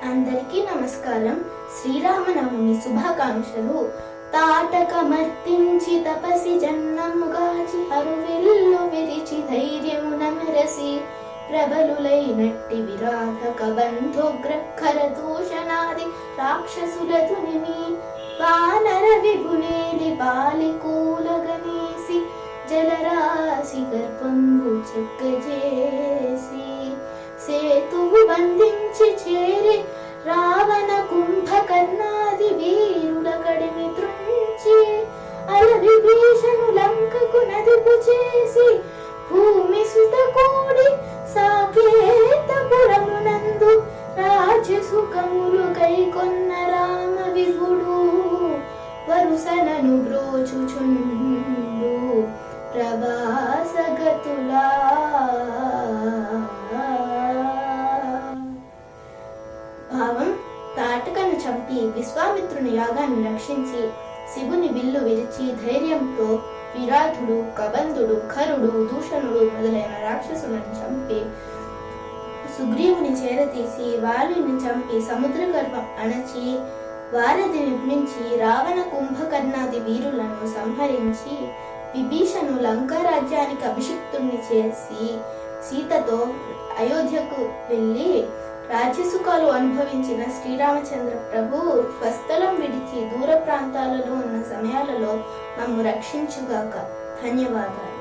అందరికీ నమస్కారం. శ్రీరామనవమి శుభాకాంక్షలు. తాటకమర్తించి తపసి జన్నముగాచి హరువిల్లు విరిచి ధైర్యమున మెరసి ప్రబలులైనట్టి విరాధక బంధోగ్రఖర దూషణాది రాక్షసులతునిమి వానర విభునేలి బాలికూలగనేసి జలరాశి గర్భంబు చెక్కజేసి సేతువు బంధించి చేరి రావణ కుంభకర్ణాది వీరుల కడిమి త్రుంచి అలవిభీషణు లంకకు నదుపు చేసి భూమి సుత కూడి సాకేతపురమునందు రాజసుఖములు కైకొన్న రామ విభుడు వరుసనను బ్రోచుచుండు ప్రభాసగతులా. భావం: తాటకను చంపి విశ్వామిత్రుని యాగాన్ని రక్షించి శివుని విల్లు విరిచి ధైర్యంతో విరాధుడు, కబంధుడు, ఖరుడు, దూషణుడు మొదలైన రాక్షసులను చంపి సుగ్రీవుని చేరతీసి వాలిని చంపి సముద్ర గర్భం అణచి వారధి నిర్మించి రావణ కుంభకర్ణాది వీరులను సంహరించి విభీషణు లంకా రాజ్యానికి అభిషిక్తుణ్ణి చేసి సీతతో అయోధ్యకు వెళ్ళి రాజ్యసుఖాలు అనుభవించిన శ్రీరామచంద్ర ప్రభు స్వస్థలం విడిచి దూర ప్రాంతాలలో ఉన్న సమయాలలో మమ్ము రక్షించుగాక. ధన్యవాదాలు.